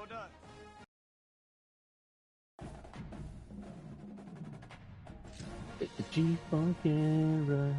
done. It's the G-Funk era.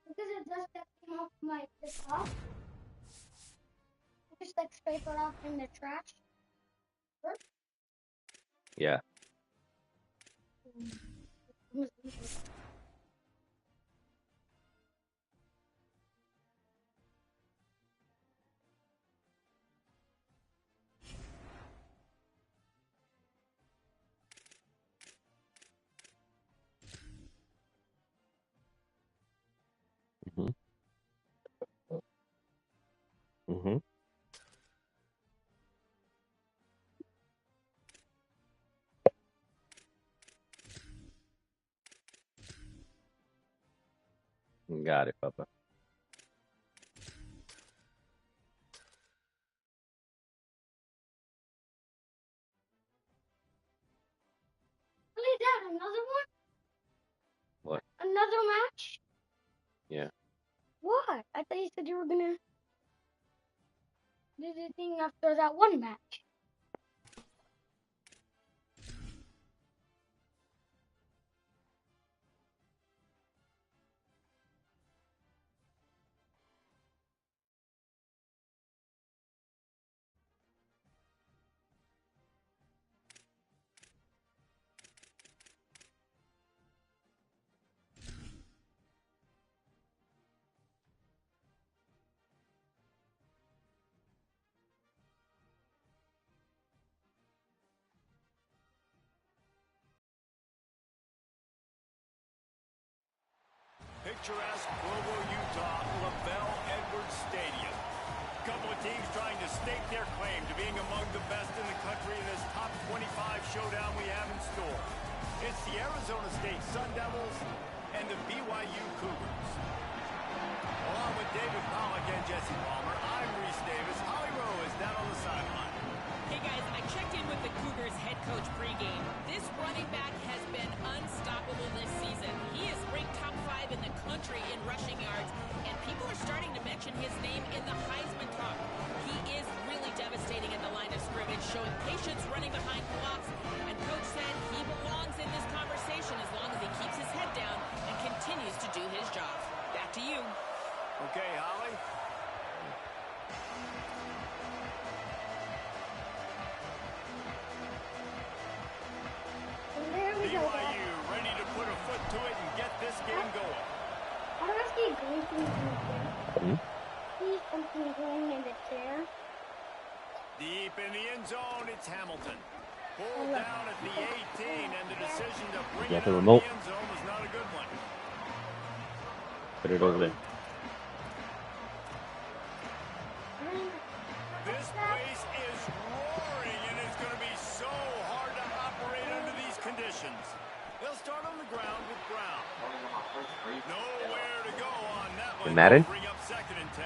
Because it does that thing off my desktop. Just like scrape it off in the trash. Yeah. Mm-hmm. Mm-hmm. Got it, Papa. Really, Dad, another one? What? Another match? Yeah. What? I thought you said you were gonna do the thing after that one match. Picturesque Provo, Utah, LaBelle Edwards Stadium. A couple of teams trying to stake their claim to being among the best in the country in this top 25 showdown we have in store. It's the Arizona State Sun Devils and the BYU Cougars. Along with David Pollack and Jesse Palmer, I'm Reese Davis. Holly Rowe is down on the sideline. Hey guys, I checked in with the Cougars head coach pregame. This running back has been unstoppable this season. He is ranked top 5 in the country in rushing yards, and people are starting to mention his name in the Heisman talk. He is really devastating at the line of scrimmage, showing patience running behind blocks, and coach said he belongs in this conversation as long as he keeps his head down and continues to do his job. Back to you. Okay, Holly. And there we go. BYU ready to put a foot to it and get this game going. How do I see Gleason in the chair? Hmm? See something going in the chair? Deep in the end zone, it's Hamilton. Pulled down at the 18, and the decision to bring You it got the out of remote? the end zone was not a good one. Put it over there. This place is roaring, and it's going to be so hard to operate under these conditions. They'll start on the ground with Brown. Nowhere to go on that one. In Madden? Bring up 2nd and 10.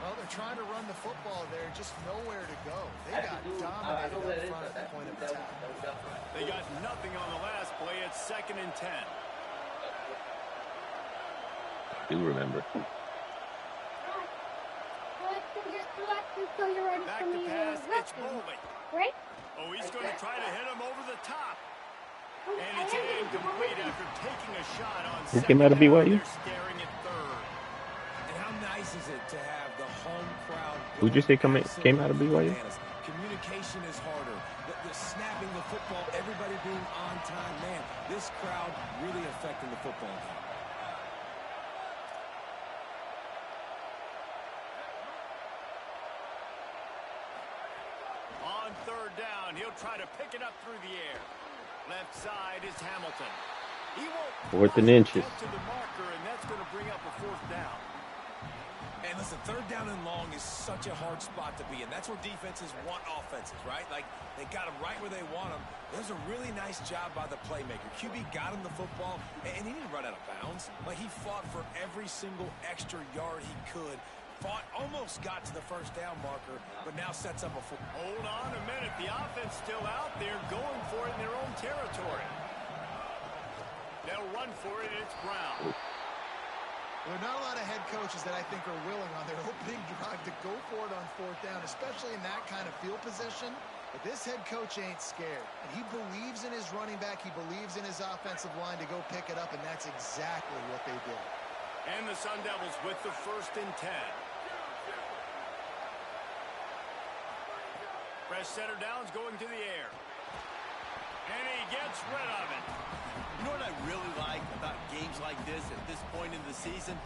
Well, they're trying to run the football there, just nowhere to go. They got dominated up front at the point of attack. They got nothing on the last play. It's 2nd and 10. I do remember. Back to pass, it's Bowling. Right? Oh, he's going to try to hit him over the top. And it's incomplete after taking a shot on This 2nd came out of down. BYU? They're staring at 3rd. And how nice is it to have the home crowd? Who'd you say came out of BYU? Communication is harder. The snapping the football, everybody being on time. Man, this crowd really affecting the football game. On 3rd down, he'll try to pick it up through the air. Left side is Hamilton. He won't 4th and inches. get to the marker, and that's going to bring up a 4th down. And listen, third down and long is such a hard spot to be in. That's where defenses want offenses, right? Like, they got them right where they want them. There's a really nice job by the playmaker. QB got him the football, and he didn't run out of bounds. Like, he fought for every single extra yard he could. Fought, almost got to the first down marker, but now sets up a full. Hold on a minute. The offense still out there going for it in their own territory. They'll run for it, and it's Brown. There are not a lot of head coaches that I think are willing on their opening drive to go for it on fourth down, especially in that kind of field position. But this head coach ain't scared. And he believes in his running back. He believes in his offensive line to go pick it up, and that's exactly what they did. And the Sun Devils with the 1st and 10. Fresh center downs going to the air. And he gets rid of it. You know what I really like about games like this at this point in the season?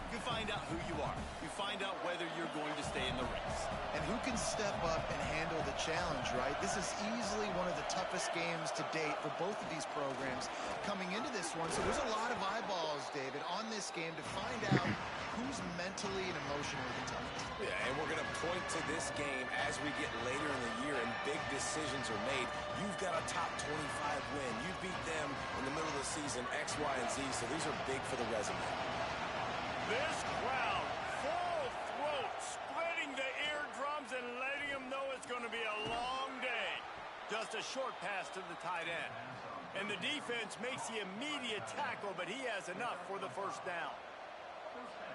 You find out who you are. You find out whether you're going to stay in the race. And who can step up and handle the challenge, right? This is easily one of the toughest games to date for both of these programs coming into this one. So there's a lot of eyeballs, David, on this game to find out who's mentally and emotionally the toughest. Yeah, and we're going to point to this game as we get later in the year and big decisions are made. You've got a top 25 win. You beat them in the middle of the season, X, Y, and Z, so these are big for the resume. This crowd, full throat, splitting the eardrums and letting them know it's going to be a long day. Just a short pass to the tight end. And the defense makes the immediate tackle, but he has enough for the first down.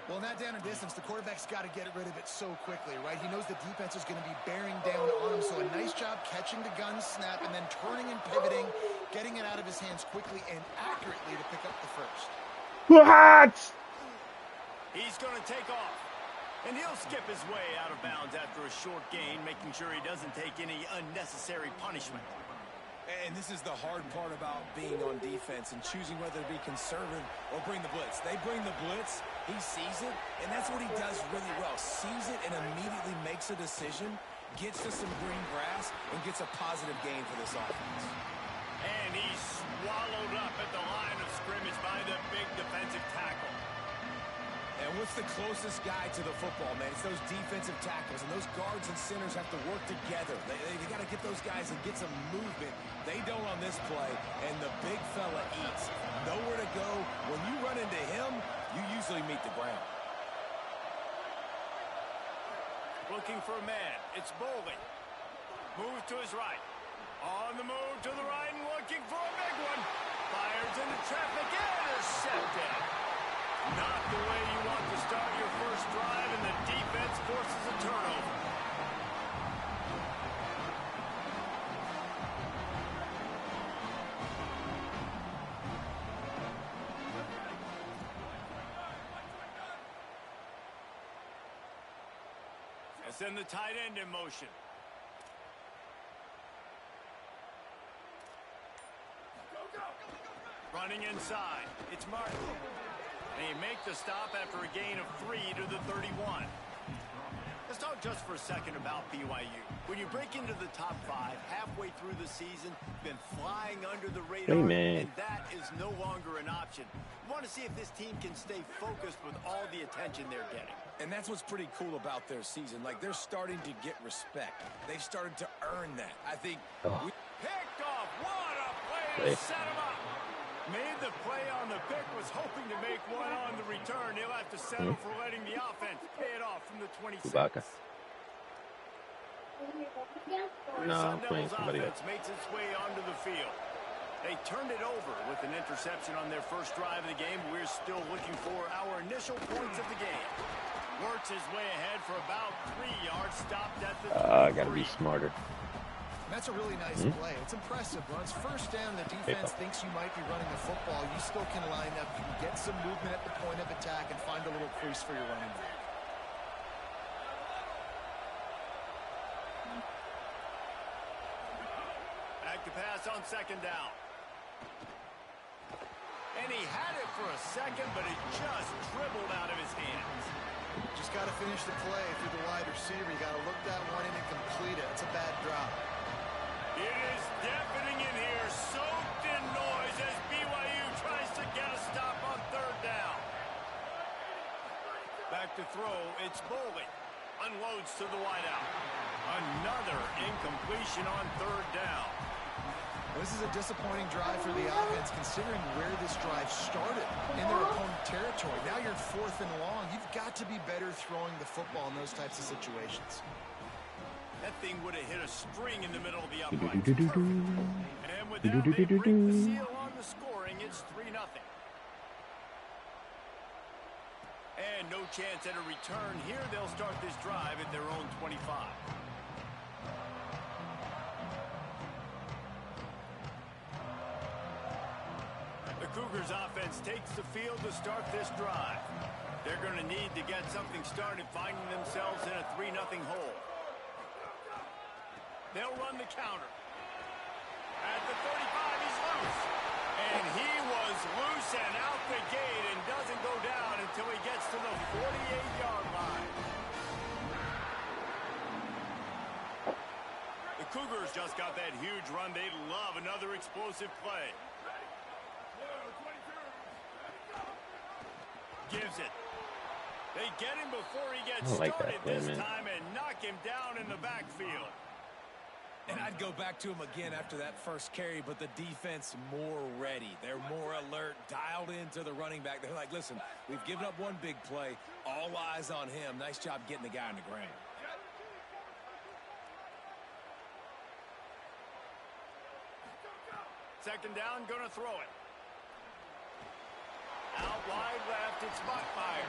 Well, in that down and distance, the quarterback's got to get rid of it so quickly, right? He knows the defense is going to be bearing down on him, so a nice job catching the gun snap and then turning and pivoting, getting it out of his hands quickly and accurately to pick up the first. What? He's going to take off, and he'll skip his way out of bounds after a short gain, making sure he doesn't take any unnecessary punishment. And this is the hard part about being on defense and choosing whether to be conservative or bring the blitz. They bring the blitz, he sees it, and that's what he does really well. Sees it and immediately makes a decision, gets to some green grass, and gets a positive gain for this offense. And he's swallowed up at the line of scrimmage by the big defensive tackle. And what's the closest guy to the football, man? It's those defensive tackles, and those guards and centers have to work together. They got to get those guys and get some movement. They don't on this play, and the big fella eats. Nowhere to go. When you run into him, you usually meet the ground. Looking for a man. It's Bowling. Moves to his right. On the move to the right and looking for a big one. Fires into traffic. Intercepted. Not the way you want to start your first drive, and the defense forces a turnover. And send the tight end in motion. Running inside. It's Martin. And he makes the stop after a gain of 3 to the 31. Let's talk just for a second about BYU. When you break into the top 5 halfway through the season, been flying under the radar, and that is no longer an option. You want to see if this team can stay focused with all the attention they're getting. And that's what's pretty cool about their season. Like, they're starting to get respect. They've started to earn that. I think... Picked off. What a play to set him up. Made the play on the pick, was hoping to make one on the return. He'll have to settle for letting the offense pay it off from the 26. No, I'm playing somebody else. Makes its way onto the field. They turned it over with an interception on their first drive of the game. We're still looking for our initial points of the game. Works his way ahead for about 3 yards. Stopped at the 23. I gotta be smarter. That's a really nice play. It's impressive. Once first down, the defense thinks you might be running the football. You still can line up. You can get some movement at the point of attack and find a little crease for your running back. Back to pass on second down. And he had it for a second, but it just dribbled out of his hands. Just got to finish the play through the wide receiver. You got to look that one in and complete it. It's a bad drop. It is deafening in here, soaked in noise as BYU tries to get a stop on third down. Back to throw It's Boley. Unloads to the wideout. Another incompletion on third down. This is a disappointing drive for the offense, considering where this drive started in their opponent territory. Now you're 4th and long. You've got to be better throwing the football in those types of situations. That thing would have hit a string in the middle of the upright. And with that, they break the seal on the scoring. It's 3-0. And no chance at a return here. They'll start this drive at their own 25. The Cougars offense takes the field to start this drive. They're going to need to get something started, finding themselves in a 3-0 hole. They'll run the counter. At the 35, he's loose. And he was loose and out the gate and doesn't go down until he gets to the 48-yard line. The Cougars just got that huge run. They love another explosive play. Gives it. They get him before he gets started this time and knock him down in the backfield. And I'd go back to him again after that first carry, but the defense more ready. They're more alert, dialed into the running back. They're like, listen, we've given up one big play. All eyes on him. Nice job getting the guy on the ground. Second down, gonna throw it. Out wide left, it's Buckmeyer.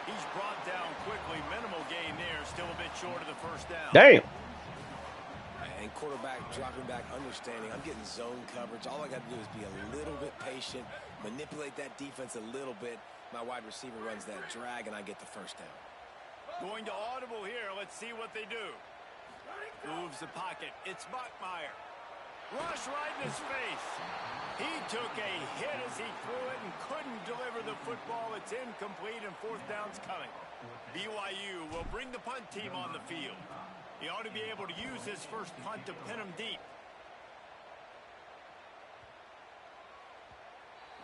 He's brought down quickly. Minimal gain there, still a bit short of the first down. Damn. And quarterback dropping back, understanding I'm getting zone coverage. All I got to do is be a little bit patient, manipulate that defense a little bit. My wide receiver runs that drag, and I get the first down. Going to audible here. Let's see what they do. Moves the pocket. It's Buckmeyer. Rush right in his face. He took a hit as he threw it and couldn't deliver the football. It's incomplete, and 4th down's coming. BYU will bring the punt team on the field. He ought to be able to use his first punt to pin him deep.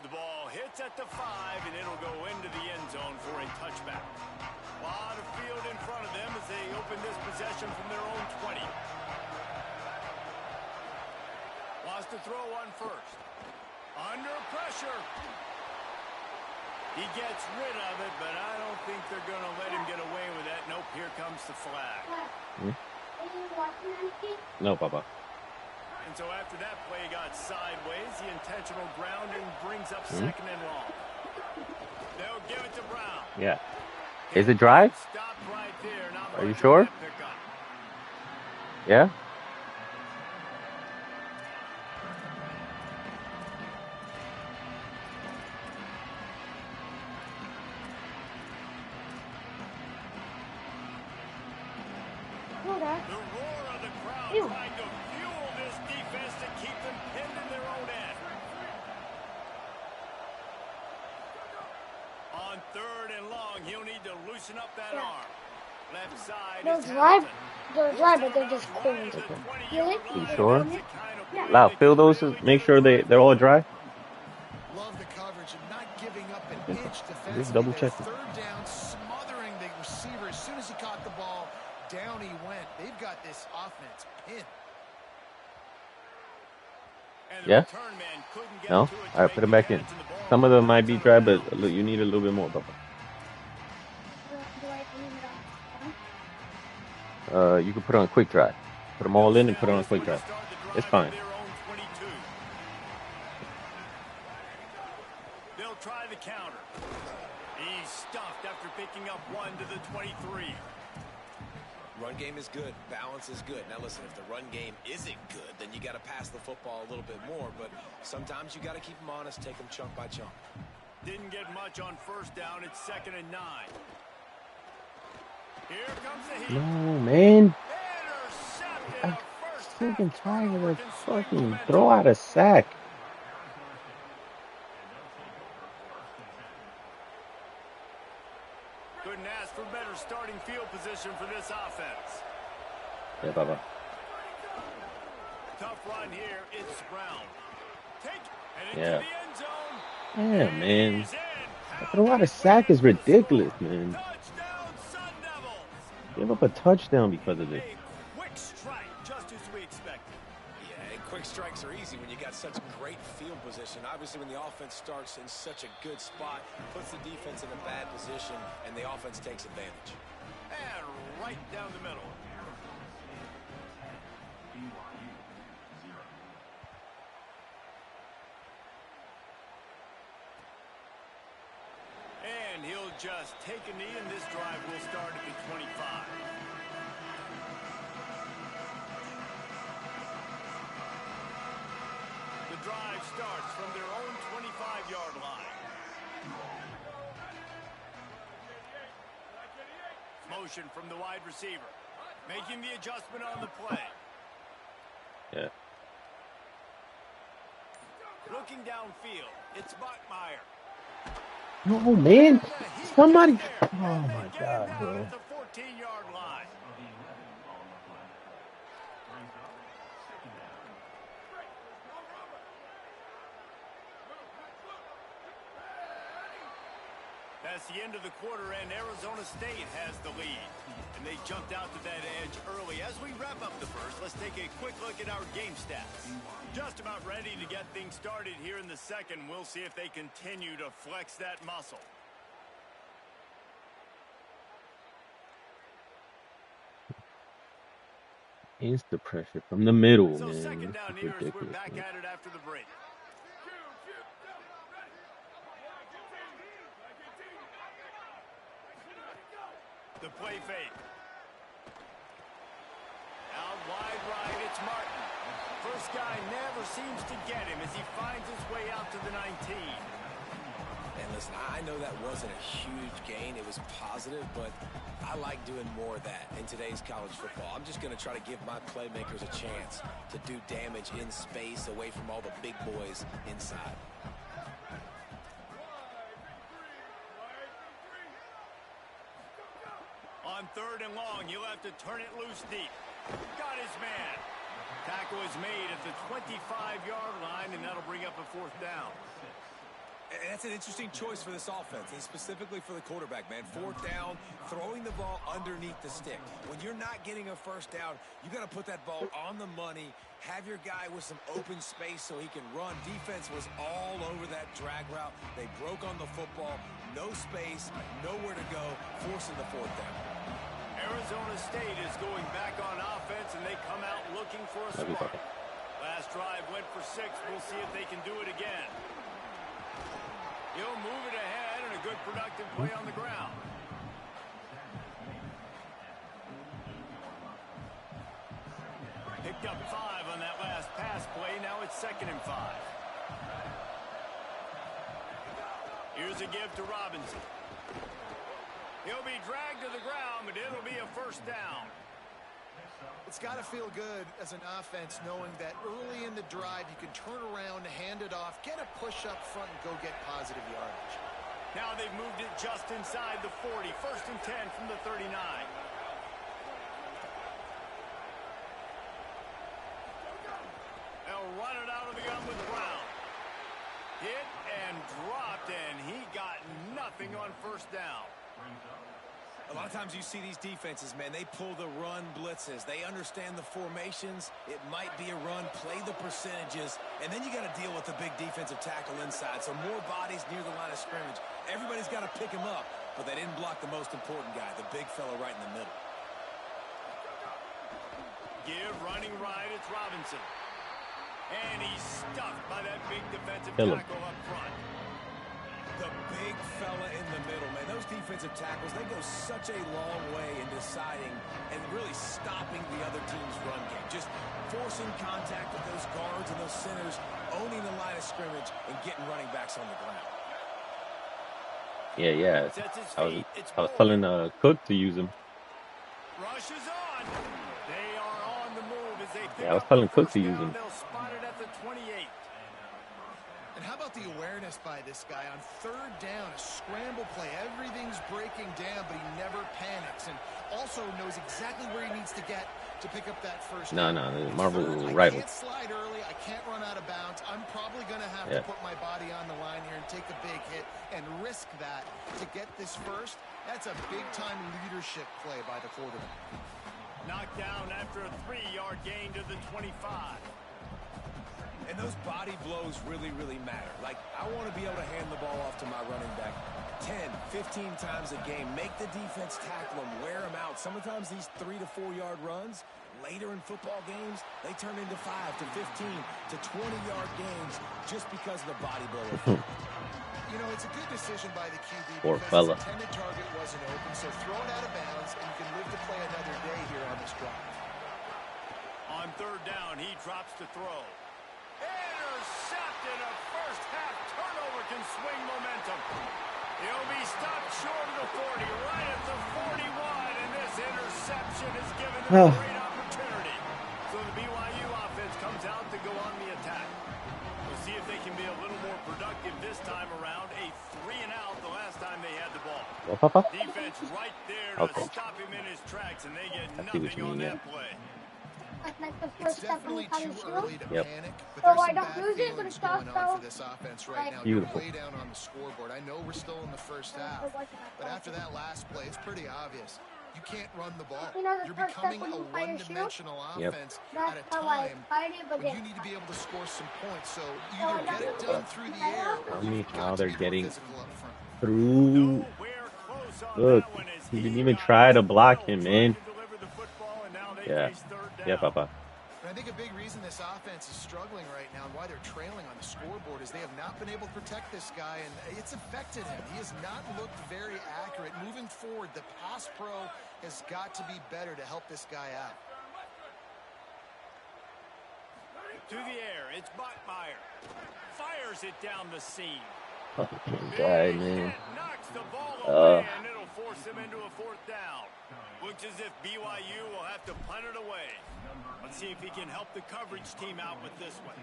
The ball hits at the 5, and it'll go into the end zone for a touchback. A lot of field in front of them as they open this possession from their own 20. Wants to throw one first. Under pressure. He gets rid of it, but I don't think they're going to let him get away with that. Nope, here comes the flag. No, Papa. And so after that play got sideways, the intentional grounding brings up 2nd and long. They'll give it to Brown. Yeah. Is it dry? Stop right there. Not Are you sure? Yeah? The roar of the crowd trying to fuel this defense to keep them pinned in their own end. On 3rd and long, he'll need to loosen up that arm. Left side is they're dry, but they're just cold. Really? You sure? Lau, fill those to make sure they're all dry. Love the coverage and not giving up an inch defensively. Just double check it. 3rd down, smothering the receiver. As soon as he caught the ball, down he went. They've got this offense pinned. Yeah? No? All right, put them back in. Some of them might be dry, but you need a little bit more, Papa. You can put on quick dry. Put them all in and put it on quick dry. It's fine. They'll try the counter. He's stuffed after picking up 1 to the 23. Run game is good. Balance is good. Now, listen, if the run game isn't good, then you got to pass the football a little bit more. But sometimes you got to keep them honest, take them chunk by chunk. Didn't get much on 1st down. It's 2nd and 9. Here comes the heat. No, man. I'm sick and tired of that fucking throw out a sack. Couldn't ask for better starting field position for this offense. Yeah, Papa. Tough run here. It's Brown. Take and into Yeah. the end zone. Yeah, man. A throw out a sack is ridiculous, man. Touchdown, Sun Give up a touchdown because of this. A quick strike, just as we expected. Yeah, and quick strikes are easy when you got such great field position. Obviously, when the offense starts in such a good spot, puts the defense in a bad position, and the offense takes advantage. And right down the middle. And he'll just take a knee, and this drive will start at the 25. The drive starts from their own 25-yard line. Motion from the wide receiver. Making the adjustment on the play. Yeah. Looking downfield, it's Bachmeyer. No, man. Somebody. Oh, my God, bro. At the 14-yard line. That's the end of the quarter, and Arizona State has the lead. And they jumped out to that edge early. As we wrap up the first, let's take a quick look at our game stats. Just about ready to get things started here in the second. We'll see if they continue to flex that muscle. Insta pressure from the middle, So man. second down This is here as we're ridiculous, back man. at it after the break. The play fake. Out wide right, it's Martin. First guy never seems to get him as he finds his way out to the 19. And listen, I know that wasn't a huge gain. It was positive, but I like doing more of that in today's college football. I'm just going to try to give my playmakers a chance to do damage in space away from all the big boys inside. On third and long, he'll have to turn it loose deep. Got his man. Tackle is made at the 25-yard line, and that'll bring up a fourth down. And that's an interesting choice for this offense, and specifically for the quarterback, man. Fourth down, throwing the ball underneath the stick. When you're not getting a first down, you got to put that ball on the money, have your guy with some open space so he can run. Defense was all over that drag route. They broke on the football, no space, nowhere to go, forcing the fourth down. Arizona State is going back on offense, and they come out looking for a spark. Last drive went for 6. We'll see if they can do it again. He'll move it ahead, and a good productive play on the ground. Picked up 5 on that last pass play. Now it's 2nd and 5. Here's a give to Robinson. He'll be dragged to the ground, but it'll be a first down. It's got to feel good as an offense knowing that early in the drive you can turn around, hand it off, get a push up front, and go get positive yardage. Now they've moved it just inside the 40. 1st and 10 from the 39. They'll run it out of the gun with Brown. Hit and dropped, and he got nothing on first down. A lot of times you see these defenses, man, they pull the run blitzes. They understand the formations. It might be a run, play the percentages, and then you got to deal with the big defensive tackle inside. So more bodies near the line of scrimmage. Everybody's got to pick him up, but they didn't block the most important guy, the big fella right in the middle. Give running right, it's Robinson. And he's stuffed by that big defensive Hello. tackle up front. The big fella in the middle, man. Those defensive tackles, they go such a long way in deciding and really stopping the other team's run game. Just forcing contact with those guards and those centers, owning the line of scrimmage, and getting running backs on the ground. Yeah. Sets his I was feet. It's telling Cook to use him. Rushes on. They are on the move as they pick Yeah, I was up telling the Cook first to use down. him. They'll spot it at the 28. And how about the awareness by this guy on third down, a scramble play. Everything's breaking down, but he never panics and also knows exactly where he needs to get to pick up that first down. No, Marvel I rival. can't slide early. I can't run out of bounds. I'm probably going to have to put my body on the line here and take a big hit and risk that to get this first. That's a big-time leadership play by the quarterback. Knocked down after a 3-yard gain to the 25. And those body blows really, really matter. Like, I want to be able to hand the ball off to my running back 10, 15 times a game. Make the defense tackle them, wear them out. Sometimes these 3 to 4 yard runs, later in football games, they turn into 5 to 15 to 20-yard gains just because of the body blow. You know, it's a good decision by the QB Poor because fella. his intended target wasn't open, so throw it out of bounds, and you can live to play another day here on this drive. On 3rd down, he drops to throw. Intercepted. A first-half turnover can swing momentum. He'll be stopped short of the 40, right at the 41, and this interception has given them a great opportunity. So the BYU offense comes out to go on the attack. We'll see if they can be a little more productive this time around. A 3-and-out the last time they had the ball. Defense right there to stop him in his tracks, and they get nothing on that play. Like the It's first step when definitely you come too to early shoot. to panic, but So there's I some don't bad lose it, but feelings it's not going on so, for this offense right like, now. beautiful. You're way down on the scoreboard. I know we're still in the first half, but after that last play, it's pretty obvious. You can't run the ball. You know the You're first step becoming when a you fire shoot? one-dimensional Yep. offense That's at a how I time fight it, but when then you need to be able to score some points. So I either get it done through the air Tell or me you've how got to they're be more getting physical up front. through. Nowhere close on Look, that one as he didn't he even got try to block still him, trying man. to deliver the football, and now they Yeah. face 3rd down. Yeah, Papa. And I think a big reason this offense is struggling right now and why they're trailing on the scoreboard is they have not been able to protect this guy, and it's affected him. He has not looked very accurate. Moving forward, the pass pro has got to be better to help this guy out. To the air, it's Bachmeier. Fires it down the seam. Fucking Big guy, man. hit, knocks the ball away, and it'll force him into a 4th down. Looks as if BYU will have to punt it away. Let's see if he can help the coverage team out with this one.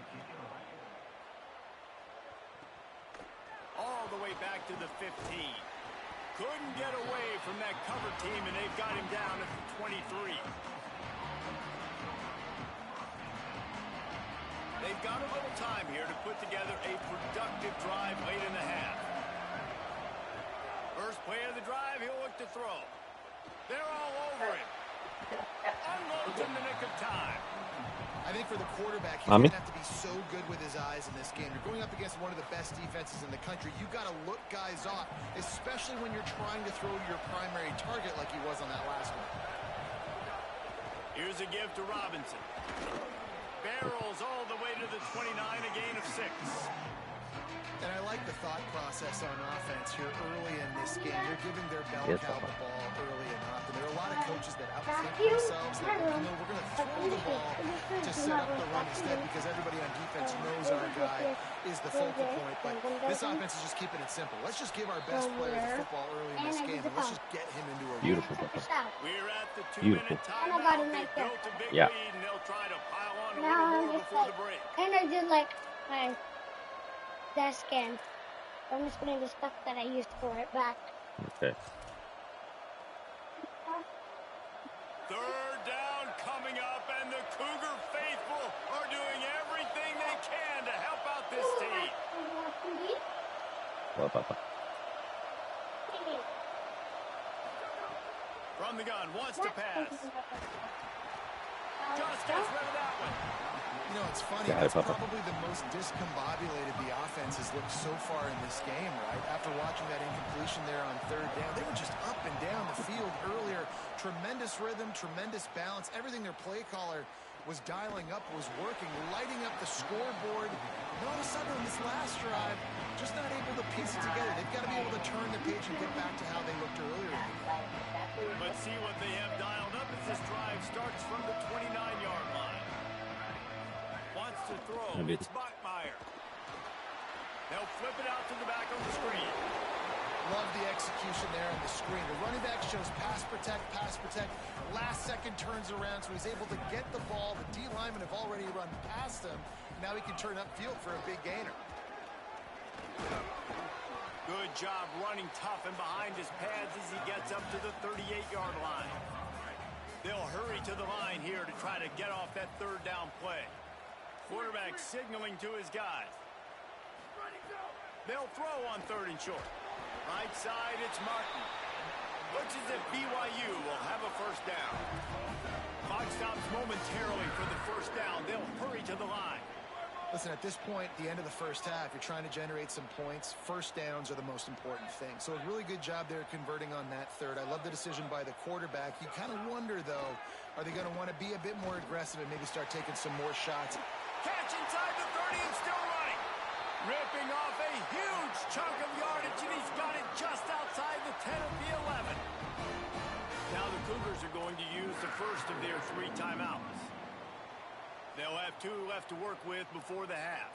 All the way back to the 15. Couldn't get away from that cover team, and they've got him down at the 23. They've got a little time here to put together a productive drive late in the half. First play of the drive, he'll look to throw. They're all over him. Unloads in the nick of time. I think for the quarterback, he's going to have to be so good with his eyes in this game. You're going up against one of the best defenses in the country. You've got to look guys off, especially when you're trying to throw to your primary target like he was on that last one. Here's a give to Robinson. Barrels all the way to the 29, a gain of 6. And I like the thought process on offense here early in this game. They're giving their bell cow the ball early enough. And there are a lot of coaches that outthink themselves. Like, we're going to throw the ball to set up the run instead because everybody on defense knows our guy is the focal point. But this offense is just keeping it simple. Let's just give our best player the football early in this game, and let's just get him into a Beautiful. We're at the 2-minute Beautiful. timeout. They built a big lead, and they'll try to pile on a little more before the break. And I did like my desk and I'm just putting the stuff that I used for it back. Okay. 3rd down coming up, and the Cougar faithful are doing everything they can to help out this team. Well, Papa. From the gun, wants to pass. Just gets rid of that one. You know, it's funny. That's probably the most discombobulated the offense has looked so far in this game, right? After watching that incompletion there on 3rd down, they were just up and down the field earlier. Tremendous rhythm, tremendous balance. Everything their play caller was dialing up was working, lighting up the scoreboard. And all of a sudden, on this last drive, just not able to piece it together. They've got to be able to turn the page and get back to how they looked earlier. But see what they have dialed up as this drive starts from the 29-yard line. Wants to throw. It's Bachmeier. They'll flip it out to the back on the screen. Love the execution there on the screen. The running back shows pass protect, pass protect. Last second turns around, so he's able to get the ball. The D linemen have already run past him. Now he can turn upfield for a big gainer. Good job running tough and behind his pads as he gets up to the 38-yard line. They'll hurry to the line here to try to get off that 3rd down play. Quarterback signaling to his guys. They'll throw on 3rd and short. Right side, it's Martin. Looks as if BYU will have a first down. Clock stops momentarily for the first down. They'll hurry to the line. Listen, at this point, the end of the first half, you're trying to generate some points. First downs are the most important thing. So a really good job there converting on that third. I love the decision by the quarterback. You kind of wonder, though, are they going to want to be a bit more aggressive and maybe start taking some more shots? Catch inside the 30 and still running. Ripping off a huge chunk of yardage, and he's got it just outside the 10 of the 11. Now the Cougars are going to use the first of their 3 timeouts. They'll have 2 left to work with before the half.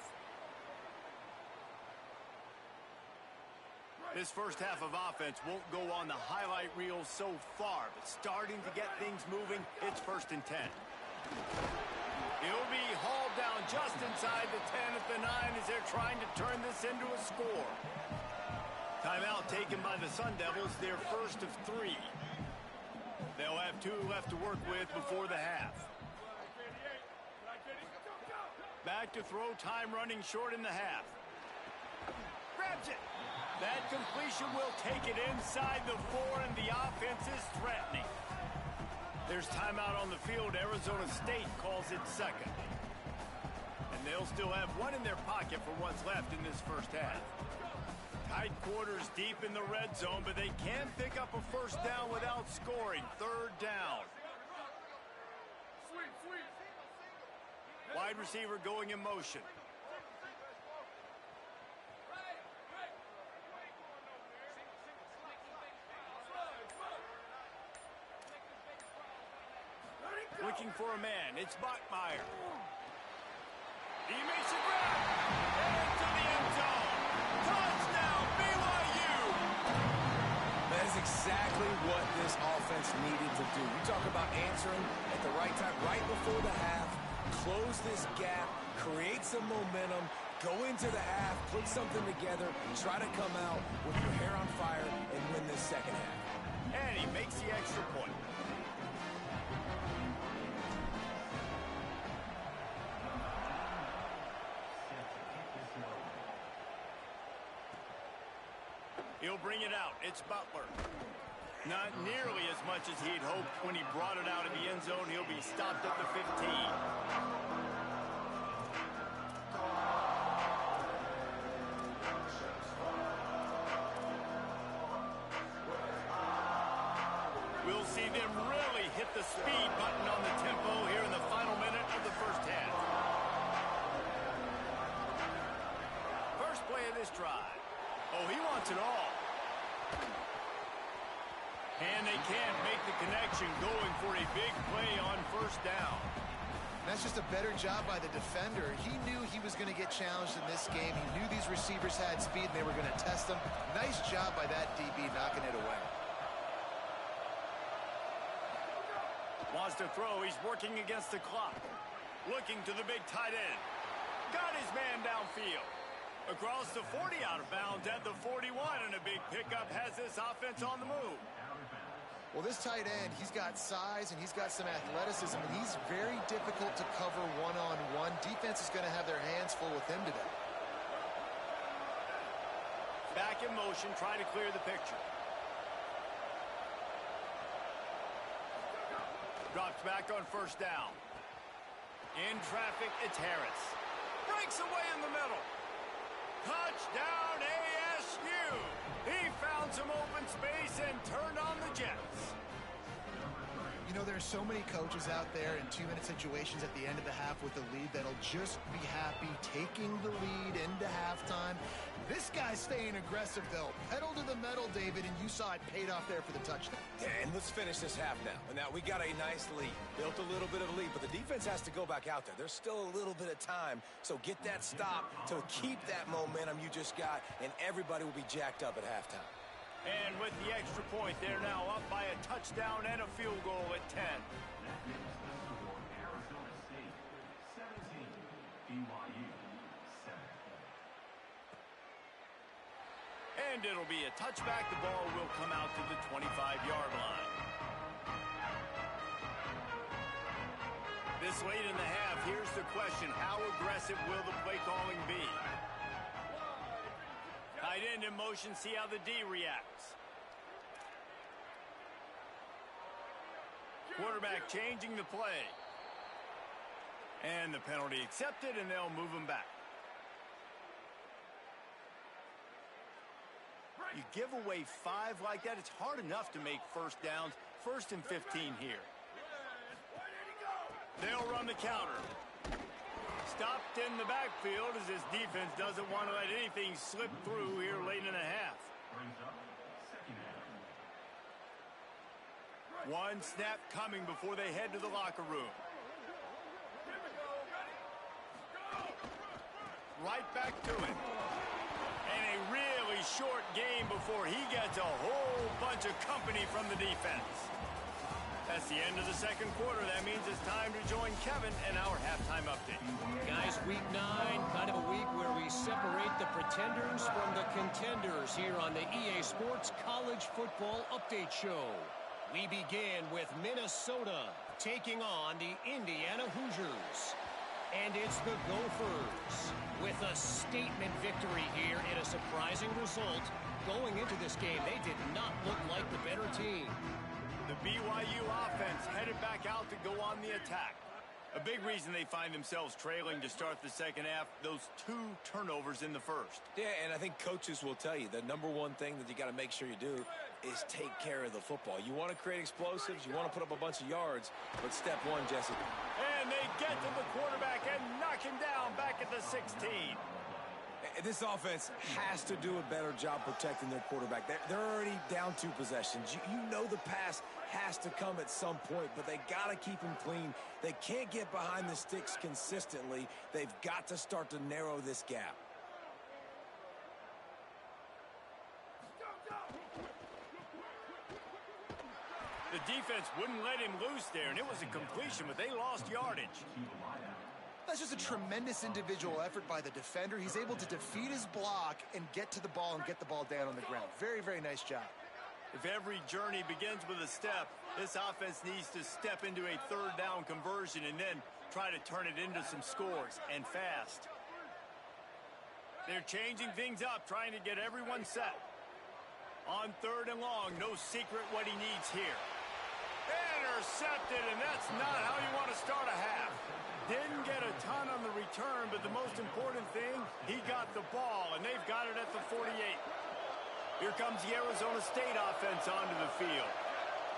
This first half of offense won't go on the highlight reel so far, but starting to get things moving, it's 1st and 10. He'll be hauled down just inside the 10 at the 9 as they're trying to turn this into a score. Timeout taken by the Sun Devils, their first of 3. They'll have 2 left to work with before the half. Back to throw, time running short in the half. Grabs it. That completion will take it inside the 4, and the offense is threatening. There's timeout on the field. Arizona State calls it second. And they'll still have 1 in their pocket for what's left in this first half. Tight quarters deep in the red zone, but they can't pick up a first down without scoring. 3rd down. Wide receiver going in motion. Looking for a man. It's Bachmeier. He makes a grab. Into the end zone. Touchdown, BYU. That is exactly what this offense needed to do. You talk about answering at the right time, right before the half. Close this gap, create some momentum, go into the half, put something together, try to come out with your hair on fire and win this second half. And he makes the extra point. He'll bring it out. It's Butler. Not nearly as much as he'd hoped when he brought it out of the end zone. He'll be stopped at the 15. We'll see them really hit the speed button on the tempo here in the final minute of the first half. First play of this drive. Oh, he wants it all. And they can't make the connection, going for a big play on first down. That's just a better job by the defender. He knew he was going to get challenged in this game. He knew these receivers had speed and they were going to test him. Nice job by that DB knocking it away. Wants to throw. He's working against the clock. Looking to the big tight end. Got his man downfield. Across the 40, out of bounds at the 41, and a big pickup has this offense on the move. Well, this tight end, he's got size and he's got some athleticism, and he's very difficult to cover one-on-one. Defense is going to have their hands full with him today. Back in motion, trying to clear the picture. Drops back on first down. In traffic, it's Harris. Breaks away in the middle. Touchdown, ASU! He found some open space and turned on the Jets. You know, there's so many coaches out there in 2-minute situations at the end of the half with the lead that'll just be happy taking the lead into halftime. This guy's staying aggressive, though. Pedal to the metal, David, and you saw it paid off there for the touchdown. And let's finish this half now. And now we got a nice lead. Built a little bit of a lead, but the defense has to go back out there. There's still a little bit of time, so get that stop to keep that momentum you just got, and everybody will be jacked up at halftime. And with the extra point, they're now up by a touchdown and a field goal at 10. And it'll be a touchback. The ball will come out to the 25-yard line. This late in the half, here's the question. How aggressive will the play calling be? Tight end in motion, see how the D reacts. Quarterback changing the play. And the penalty accepted, and they'll move him back. You give away 5 like that, it's hard enough to make first downs. 1st and 15 here. They'll run the counter. Stopped in the backfield as this defense doesn't want to let anything slip through here late in the half. One snap coming before they head to the locker room. Right back to it. And a really short game before he gets a whole bunch of company from the defense. That's the end of the second quarter. That means it's time to join Kevin and our halftime update. Guys, week 9, kind of a week where we separate the pretenders from the contenders here on the EA Sports College Football Update Show. We begin with Minnesota taking on the Indiana Hoosiers. And it's the Gophers with a statement victory here in a surprising result. Going into this game, they did not look like the better team. The BYU offense headed back out to go on the attack. A big reason they find themselves trailing to start the second half, those 2 turnovers in the first. Yeah, and I think coaches will tell you the number one thing that you got to make sure you do is take care of the football. You want to create explosives, you want to put up a bunch of yards, but step 1, Jesse. And they get to the quarterback and knock him down back at the 16. This offense has to do a better job protecting their quarterback. They're already down 2 possessions. You know the pass has to come at some point, but they got to keep him clean. They can't get behind the sticks consistently. They've got to start to narrow this gap. The defense wouldn't let him loose there, and it was a completion, but they lost yardage. That's just a tremendous individual effort by the defender. He's able to defeat his block and get to the ball and get the ball down on the ground. Very, very nice job. If every journey begins with a step, this offense needs to step into a 3rd down conversion and then try to turn it into some scores, and fast. They're changing things up, trying to get everyone set. On 3rd and long, no secret what he needs here. Intercepted, and that's not how you want to start a half. Didn't get a ton on the return, but the most important thing, he got the ball, and they've got it at the 48. Here comes the Arizona State offense onto the field.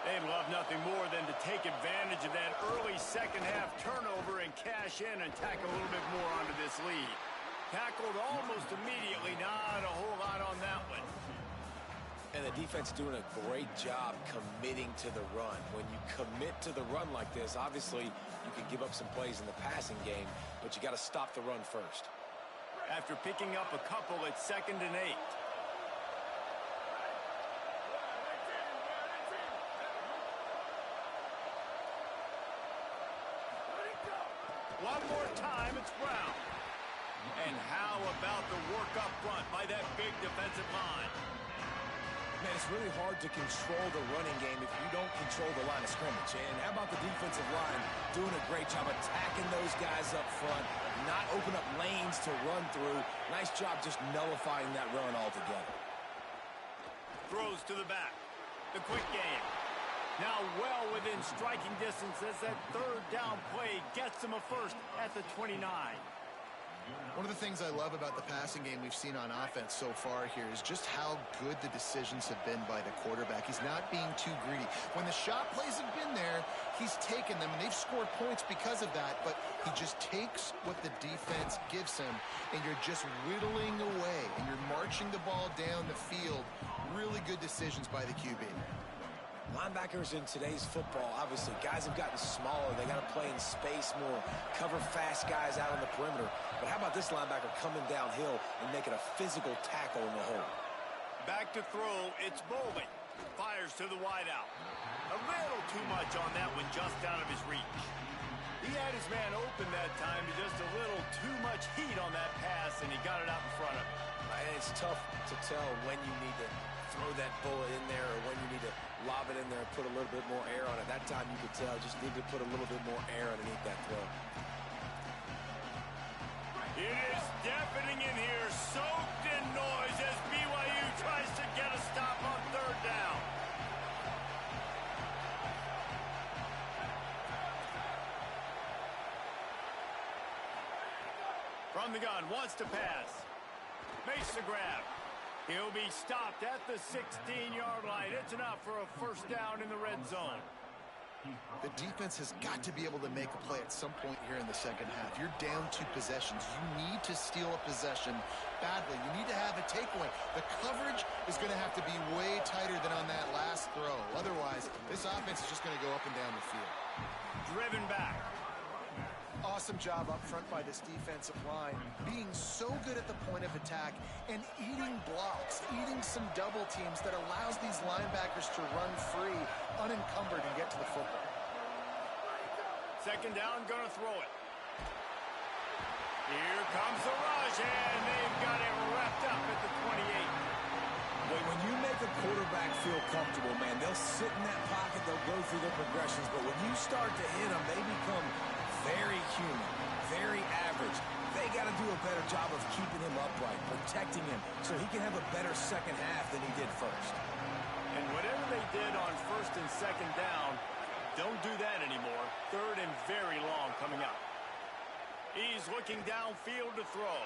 They'd love nothing more than to take advantage of that early second half turnover and cash in and tack a little bit more onto this lead. Tackled almost immediately, not a whole lot on that one. And the defense doing a great job committing to the run. When you commit to the run like this, obviously you can give up some plays in the passing game, but you got to stop the run first. After picking up a couple, it's 2nd and 8. One more time, it's Brown. And how about the work up front by that big defensive line? Man, it's really hard to control the running game if you don't control the line of scrimmage. And how about the defensive line doing a great job attacking those guys up front, not open up lanes to run through. Nice job just nullifying that run altogether. Throws to the back. The quick game. Now well within striking distance as that 3rd down play gets them a first at the 29. One of the things I love about the passing game we've seen on offense so far here is just how good the decisions have been by the quarterback. He's not being too greedy. When the shot plays have been there, he's taken them, and they've scored points because of that, but he just takes what the defense gives him, and you're just whittling away, and you're marching the ball down the field. Really good decisions by the QB. Linebackers in today's football, obviously, guys have gotten smaller. They got to play in space more, cover fast guys out on the perimeter. But how about this linebacker coming downhill and making a physical tackle in the hole? Back to throw, it's Bowling. Fires to the wideout. A little too much on that one, just out of his reach. He had his man open that time, but just a little too much heat on that pass, and he got it out in front of him. And it's tough to tell when you need to throw that bullet in there or when you need to lob it in there and put a little bit more air on it. That time you could tell, just need to put a little bit more air underneath that throw. It is deafening in here, soaked in noise as From the gun, wants to pass. Makes the grab. He'll be stopped at the 16-yard line. It's enough for a first down in the red zone. The defense has got to be able to make a play at some point here in the second half. You're down 2 possessions. You need to steal a possession badly. You need to have a takeaway. The coverage is going to have to be way tighter than on that last throw. Otherwise, this offense is just going to go up and down the field. Driven back. Awesome job up front by this defensive line, being so good at the point of attack and eating blocks, eating some double teams that allows these linebackers to run free, unencumbered, and get to the football. Second down, gonna throw it. Here comes the rush, and they've got it wrapped up at the 28. When you make a quarterback feel comfortable, man, they'll sit in that pocket, they'll go through their progressions, but when you start to hit them, they become very human, very average. They got to do a better job of keeping him upright, protecting him, so he can have a better second half than he did first. And whatever they did on first and second down, don't do that anymore. Third and very long coming up. He's looking downfield to throw.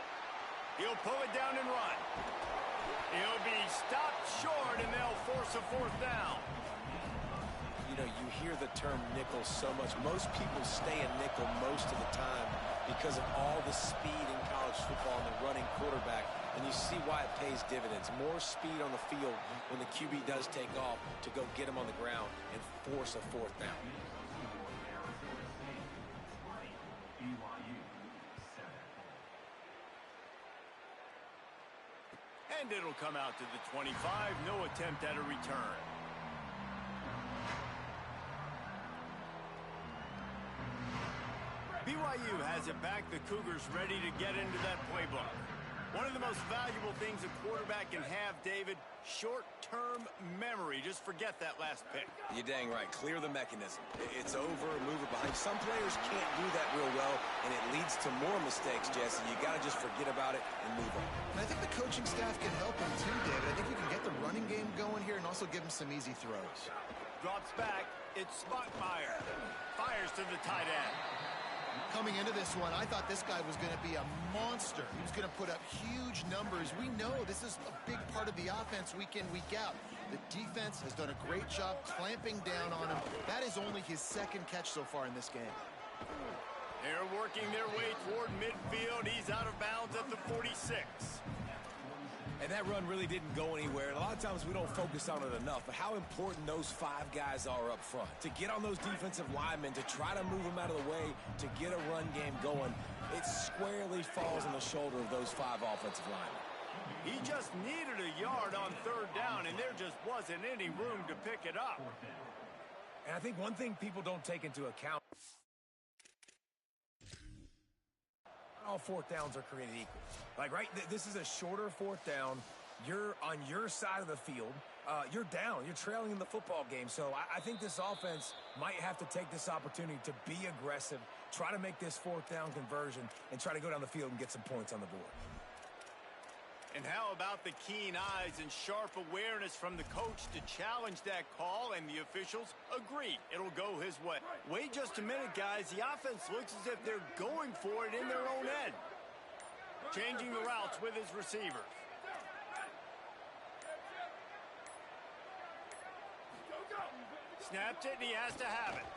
He'll pull it down and run. He'll be stopped short, and they'll force a fourth down. You know, you hear the term nickel so much. Most people stay a nickel most of the time because of all the speed in college football and the running quarterback. And you see why it pays dividends. More speed on the field when the QB does take off to go get him on the ground and force a fourth down. And it'll come out to the 25. No attempt at a return. BYU has it back. The Cougars ready to get into that playbook. One of the most valuable things a quarterback can have, David, short-term memory. Just forget that last pick. You're dang right. Clear the mechanism. It's over, move it behind. Some players can't do that real well, and it leads to more mistakes, Jesse. You got to just forget about it and move on. And I think the coaching staff can help him too, David. I think we can get the running game going here and also give him some easy throws. Drops back. It's Spotmeyer. Fires to the tight end. Coming into this one, I thought this guy was going to be a monster. He was going to put up huge numbers. We know this is a big part of the offense week in, week out. The defense has done a great job clamping down on him. That is only his second catch so far in this game. They're working their way toward midfield. He's out of bounds at the 46. And that run really didn't go anywhere. And a lot of times we don't focus on it enough. But how important those 5 guys are up front. To get on those defensive linemen, to try to move them out of the way, to get a run game going, it squarely falls on the shoulder of those 5 offensive linemen. He just needed a yard on third down, and there just wasn't any room to pick it up. And I think one thing people don't take into account, all fourth downs are created equal. Like, right, this is a shorter fourth down. You're on your side of the field. You're down. You're trailing in the football game. So I think this offense might have to take this opportunity to be aggressive, try to make this fourth down conversion, and try to go down the field and get some points on the board. And how about the keen eyes and sharp awareness from the coach to challenge that call, and the officials agree it'll go his way. Wait just a minute, guys. The offense looks as if they're going for it in their own end. Changing the routes with his receivers. Snapped it, and he has to have it.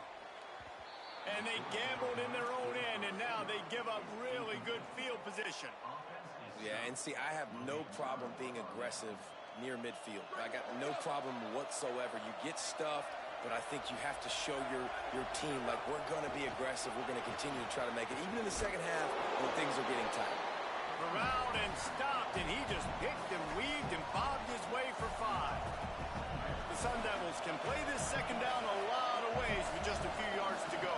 And they gambled in their own end, and now they give up really good field position. Yeah, and see, I have no problem being aggressive near midfield. I got no problem whatsoever. You get stuffed, but I think you have to show your team, like, we're going to be aggressive. We're going to continue to try to make it, even in the second half when things are getting tight. Around and stopped, and he just picked and weaved and bobbed his way for 5. The Sun Devils can play this second down a lot of ways with just a few yards to go.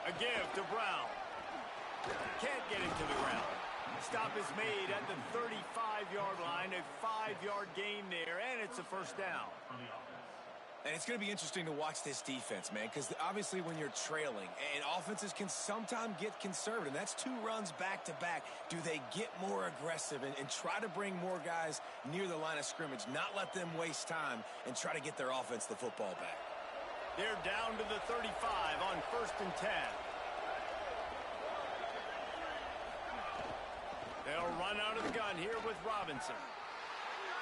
A give to Brown. Can't get him to the ground. Stop is made at the 35-yard line. A 5-yard gain there, and it's a first down. And it's going to be interesting to watch this defense, man, because obviously when you're trailing, and offenses can sometimes get conservative. That's 2 runs back-to-back. Do they get more aggressive and try to bring more guys near the line of scrimmage, not let them waste time, and try to get their offense the football back? They're down to the 35 on 1st and 10. They'll run out of the gun here with Robinson.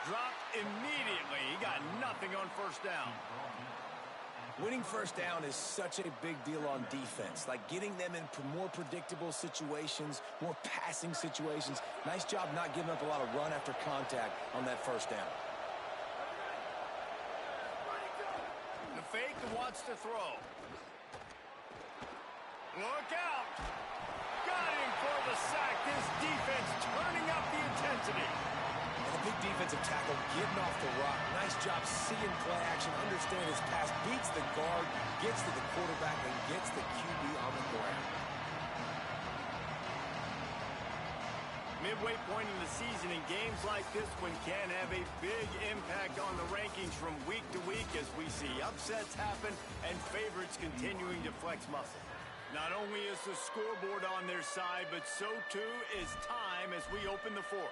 Dropped immediately. He got nothing on 1st down. Winning 1st down is such a big deal on defense. Like getting them in more predictable situations, more passing situations. Nice job not giving up a lot of run after contact on that 1st down. The fake wants to throw. Look out. Got him for the sack. This defense turning up the intensity. And a big defensive tackle getting off the rock. Nice job seeing play action, understand his pass, beats the guard, gets to the quarterback, and gets the QB on the ground. Midway point in the season, in games like this one can have a big impact on the rankings from week to week as we see upsets happen and favorites continuing to flex muscle. Not only is the scoreboard on their side, but so too is time as we open the 4th.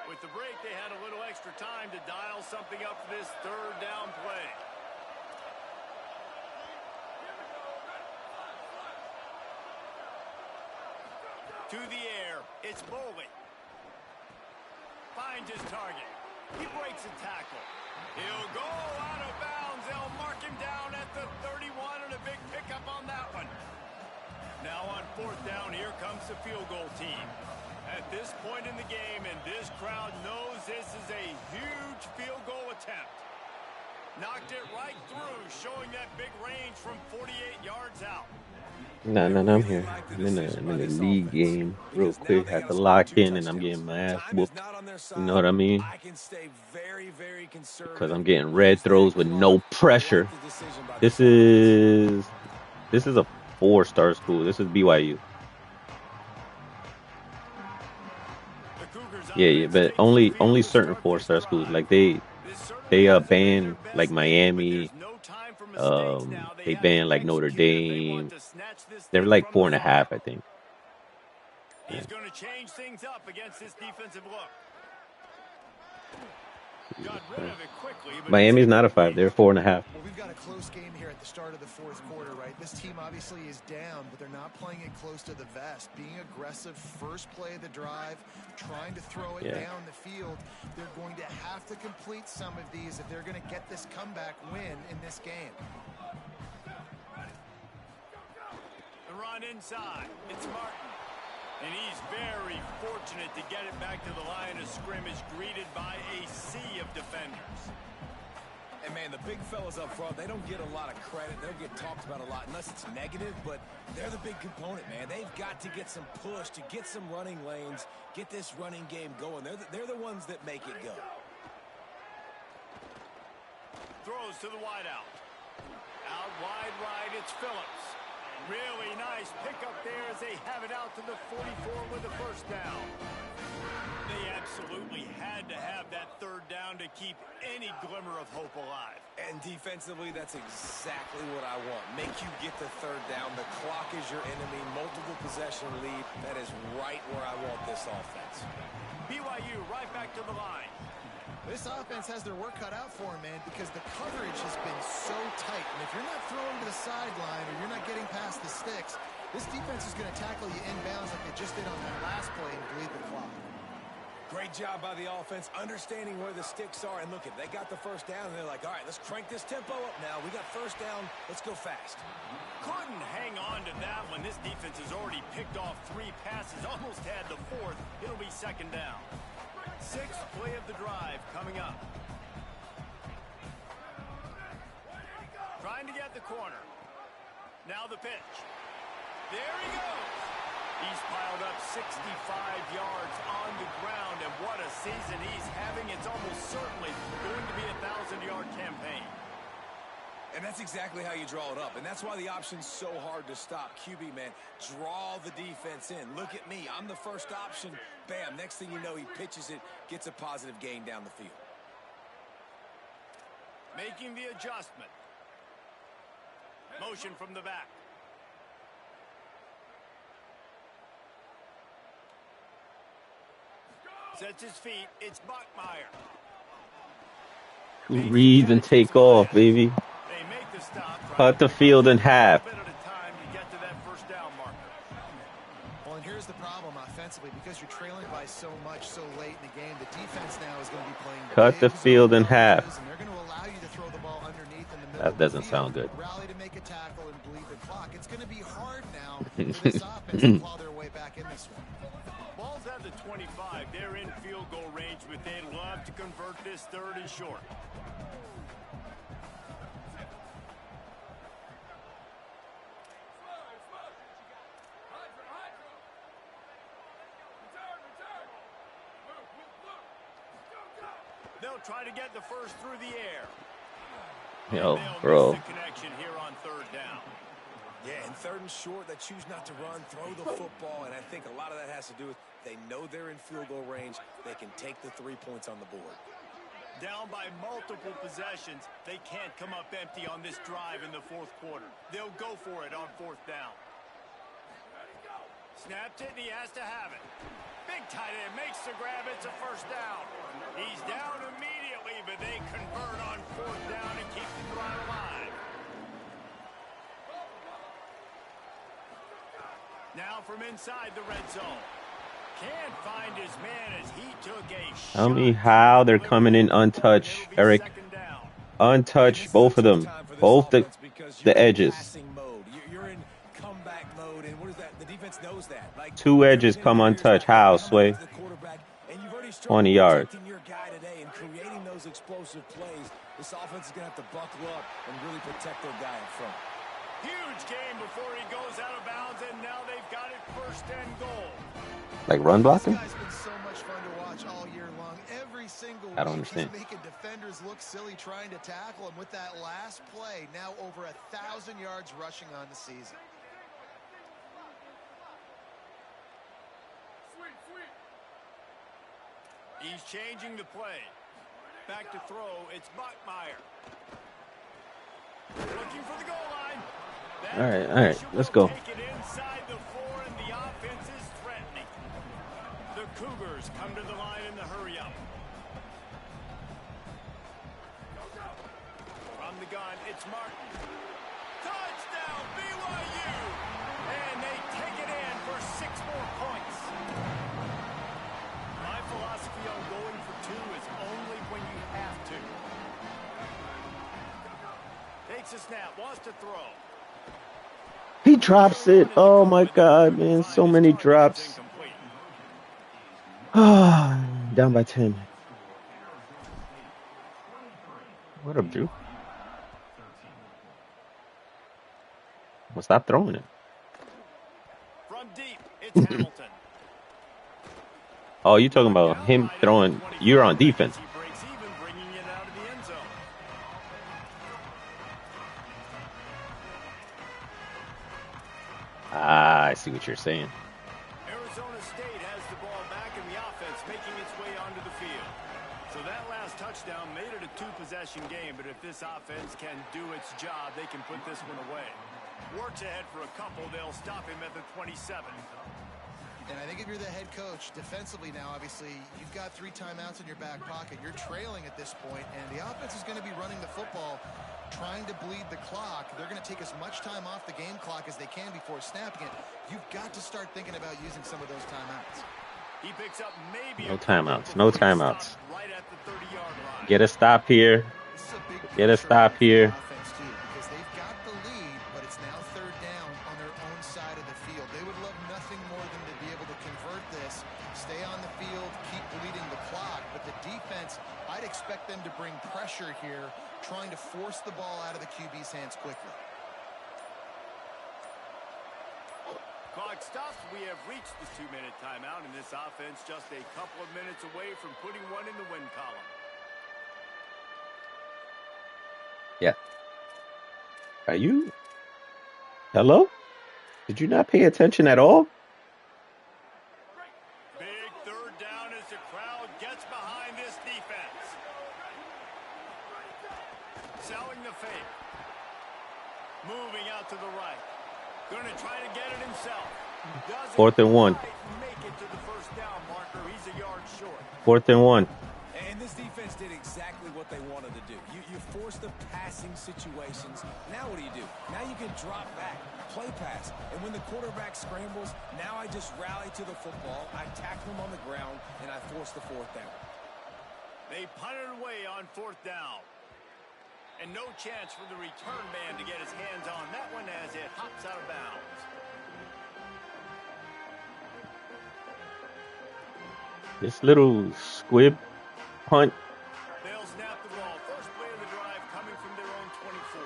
With the break, they had a little extra time to dial something up for this 3rd down play. To the air, it's Boley. Finds his target. He breaks a tackle. He'll go out of bounds. They'll mark him down at the 31 and a big pickup on that one. Now on 4th down, here comes the field goal team. At this point in the game, and this crowd knows this is a huge field goal attempt. Knocked it right through, showing that big range from 48 yards out. No, I'm here. I'm in a league game real quick. Had to lock in, and I'm getting my ass whooped. You know what I mean? Because I'm getting red throws with no pressure. This is a 4-star school. This is BYU. Yeah, but only certain 4-star schools. Like they ban like Miami. They ban like Notre Dame. They're like 4.5, I think. Yeah. He's going to change things up against this defensive look. Got rid of it quickly, but Miami's not a 5. They're 4.5. Well, we've got a close game here at the start of the 4th quarter, right? This team obviously is down, but they're not playing it close to the vest. Being aggressive, first play of the drive, trying to throw it down the field. They're going to have to complete some of these if they're going to get this comeback win in this game. The run inside. It's Martin. And he's very fortunate to get it back to the line of scrimmage, greeted by a sea of defenders. And, man, the big fellas up front, they don't get a lot of credit. They don't get talked about a lot unless it's negative, but they're the big component, man. They've got to get some push, to get some running lanes, get this running game going. They're the ones that make it go. Throws to the wideout. Out wide right, it's Phillips. Really nice pickup there as they have it out to the 44 with the 1st down. They absolutely had to have that 3rd down to keep any glimmer of hope alive. And defensively, that's exactly what I want. Make you get the 3rd down. The clock is your enemy. Multiple possession lead. That is right where I want this offense. BYU right back to the line. This offense has their work cut out for them, man, because the coverage has been so tight. And if you're not throwing to the sideline or you're not getting past the sticks, this defense is going to tackle you inbounds like they just did on that last play and bleed the clock. Great job by the offense, understanding where the sticks are. And look, they got the 1st down, and they're like, all right, let's crank this tempo up now. We got 1st down. Let's go fast. Couldn't hang on to that when this defense has already picked off 3 passes, almost had the 4th. It'll be 2nd down. 6th play of the drive coming up. Trying to get the corner. Now the pitch. There he goes. He's piled up 65 yards on the ground, and what a season he's having. It's almost certainly going to be a 1,000-yard campaign. And that's exactly how you draw it up. And that's why the option's so hard to stop. QB, man, draw the defense in. Look at me. I'm the first option. Bam. Next thing you know, he pitches it, gets a positive gain down the field. Making the adjustment. Motion from the back. Sets his feet. It's Bachmeier. Read and take off, baby. They make the stop. Cut the field in half. Well, and here's the problem offensively, because you're trailing by so much so late in the game. The defense now is going to be playing. Cut the field in half. And they're going to allow you to throw the ball underneath in the middle. That doesn't sound good. Rally to make a tackle and bleed the clock. It's going to be hard now for this offense to claw their way back in this one. Ball's at the 25. They're in field goal range, but they'd love to convert this third and short. They'll try to get the first through the air. Yo, bro. Connection here on third down. Yeah, in third and short, they choose not to run, throw the football, and I think a lot of that has to do with they know they're in field goal range. They can take the 3 points on the board. Down by multiple possessions, they can't come up empty on this drive in the fourth quarter. They'll go for it on fourth down. Snapped it, and he has to have it. Big tight end makes the grab. It's a first down. He's down immediately, but they convert on fourth down and keep the drive alive. Now from inside the red zone. Can't find his man as he took a shot. Tell me how they're coming in untouched, Eric. Untouched, both of them. Both the edges. You're in comeback mode, and what is that? The defense knows that. Like, 2 edges come untouched. How, Sway? 20 yards. Your guy today and creating those explosive plays. This offense is going to have to buckle up and really protect their guy in front. Huge game before he goes out of bounds, and now they've got it first and goal. Like run blocking? This guy's been so much fun to watch all year long. Every single I don't week understand. he's making defenders look silly trying to tackle him with that last play. Now over 1,000 yards rushing on the season. He's changing the play. Back to throw. It's Bachmeier. Looking for the goal line. All right, let's go. Take it inside the 4, and the offense is threatening. The Cougars come to the line in the hurry-up. From the gun, it's Martin. Touchdown, BYU! And they take it in for 6 more points. My philosophy on going for 2 is only when you have to. Takes a snap, wants to throw. He drops it. Oh my God, man. So many drops. Down by 10. What up, Drew? Well, stop throwing it. From deep, it's Hamilton. Oh, you talking about him throwing? You're on defense. He breaks even, bringing it out of the end zone. Ah, I see what you're saying. Arizona State has the ball back in the offense, making its way onto the field. So that last touchdown made it a 2-possession game, but if this offense can do its job, they can put this one away. Works ahead for a couple. They'll stop him at the 27. And I think if you're the head coach, defensively now, obviously, you've got 3 timeouts in your back pocket. You're trailing at this point, and the offense is going to be running the football, trying to bleed the clock. They're going to take as much time off the game clock as they can before snapping it. You've got to start thinking about using some of those timeouts. He picks up maybe No timeouts. No timeouts. right at the 30-yard line. Get a stop here. Get a stop here. Because they've got the lead, but it's now 3rd down on their own side of the field. They would love nothing more than to be able to convert this, stay on the field, keep bleeding the clock. But the defense, I'd expect them to bring pressure here, trying to force the ball out of the QB's hands quickly. Clock stops. We have reached the 2-minute timeout, and this offense just a couple of minutes away from putting one in the win column. Yeah. Are you? Hello? Did you not pay attention at all? Big 3rd down as the crowd gets behind this defense. Selling the fake. Moving out to the right. Going to try to get it himself. Doesn't 4th and 1. make it to the first down marker. He's a yard short. 4th and 1. And this defense did exactly what they wanted to do. You force the passing situations. Now what do? Now you can drop back, play pass. And when the quarterback scrambles, now I just rally to the football. I tackle him on the ground, and I force the 4th down. They punted away on 4th down. And no chance for the return man to get his hands on that one as it hops out of bounds. This little squib punt. They'll snap the ball. First play of the drive coming from their own 24.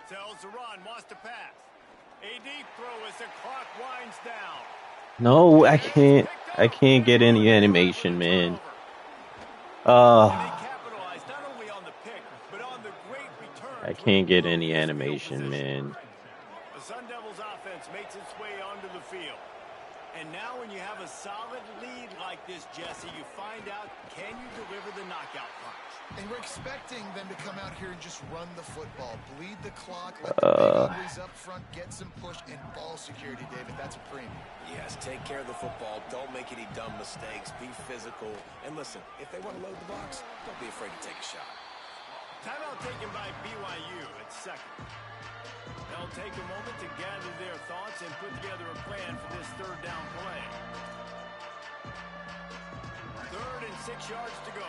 Sells the run, wants to pass. A deep throw as the clock winds down. No, I can't get any animation, man. I can't get any animation, man. The Sun Devils offense makes its way onto the field. And now when you have a solid lead like this, Jesse, you find out, can you deliver the knockout punch? And we're expecting them to come out here and just run the football, bleed the clock, let the big uglies up front get some push, and ball security, David. That's a premium. Yes, take care of the football. Don't make any dumb mistakes. Be physical. And listen, if they want to load the box, don't be afraid to take a shot. Timeout taken by BYU at second. They'll take a moment to gather their thoughts and put together a plan for this 3rd down play. 3rd and 6 yards to go.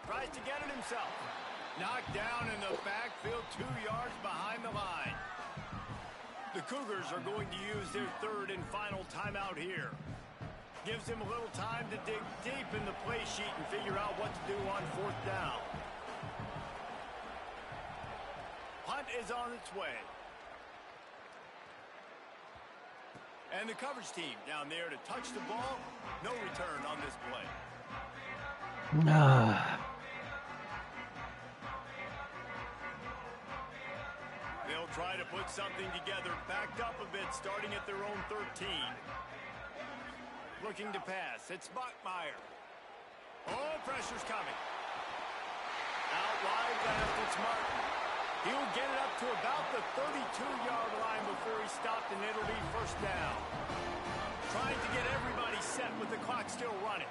Tries to get it himself. Knocked down in the backfield, 2 yards behind the line. The Cougars are going to use their 3rd and final timeout here. Gives them a little time to dig deep in the play sheet and figure out what to do on 4th down. Punt is on its way. And the coverage team down there to touch the ball. No return on this play. They'll try to put something together, backed up a bit, starting at their own 13. Looking to pass. It's Bachmeier. Oh, pressure's coming. Out wide left, it's Martin. He'll get it up to about the 32-yard line before he stopped, and it'll be first down. Trying to get everybody set with the clock still running.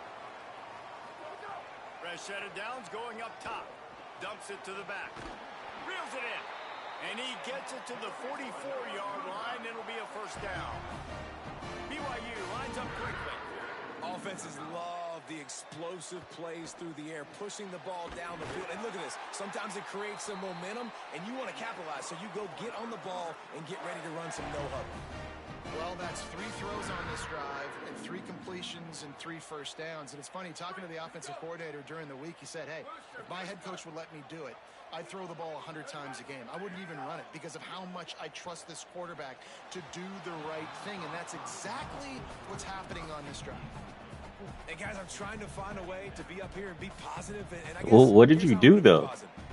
Fresh set of downs going up top. Dumps it to the back. Reels it in. And he gets it to the 44-yard line. It'll be a first down. BYU lines up quickly. Offenses love the explosive plays through the air, pushing the ball down the field. And look at this. Sometimes it creates some momentum, and you want to capitalize. So you go get on the ball and get ready to run some no-huddle. Well, that's 3 throws on this drive and 3 completions and 3 first downs. And it's funny, talking to the offensive coordinator during the week, he said, hey, if my head coach would let me do it, I'd throw the ball 100 times a game. I wouldn't even run it because of how much I trust this quarterback to do the right thing. And that's exactly what's happening on this drive. And guys, I'm trying to find a way to be up here and be positive. And I guess Well, what did you do, though?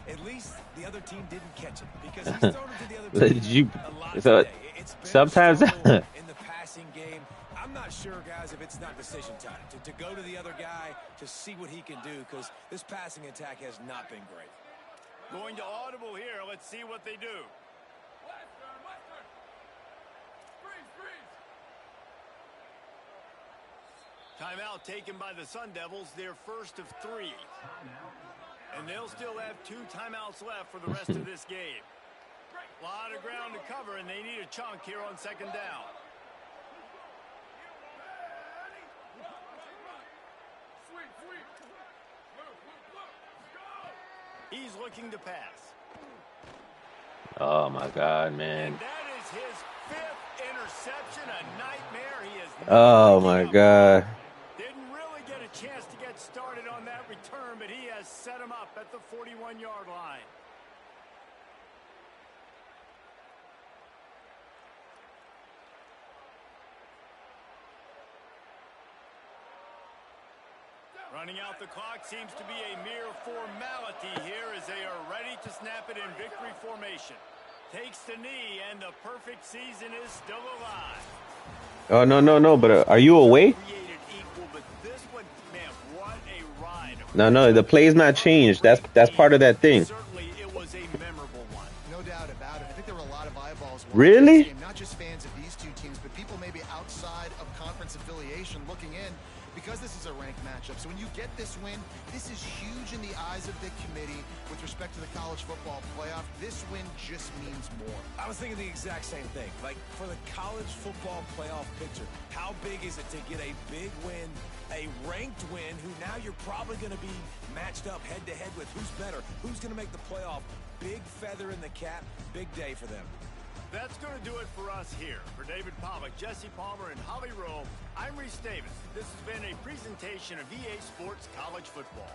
At least the other team didn't catch it because he's thrown it to the other team Did you? a lot So, today. It's been sometimes. slow in the passing game. I'm not sure, guys, if it's not decision time to go to the other guy to see what he can do because this passing attack has not been great. Going to audible here. Let's see what they do. Timeout taken by the Sun Devils, their first of 3. And they'll still have 2 timeouts left for the rest of this game. A lot of ground to cover, and they need a chunk here on 2nd down. He's looking to pass. Oh my God, man. And that is his 5th interception, a nightmare. He is Oh my God. Didn't really get a chance to get started on that return, but he has set him up at the 41-yard line. Running out the clock seems to be a mere formality here as they are ready to snap it in victory formation. Takes the knee, and the perfect season is still alive. Oh, no. But are you away? No. The play's not changed. That's part of that thing. Certainly, it was a memorable one. No doubt about it. I think there were a lot of eyeballs. Really? Not just fans of these two teams, but people maybe outside of conference affiliation looking in, because this is a ranked matchup. So when you get this win, this is huge in the eyes of the committee with respect to the college football playoff. This win just means more. I was thinking the exact same thing. Like, for the college football playoff picture, how big is it to get a big win, a ranked win, who now you're probably going to be matched up head-to-head with who's better, who's going to make the playoff. Big feather in the cap, big day for them. That's going to do it for us here. For David Pollack, Jesse Palmer, and Holly Rowe, I'm Reese Davis. This has been a presentation of EA Sports College Football.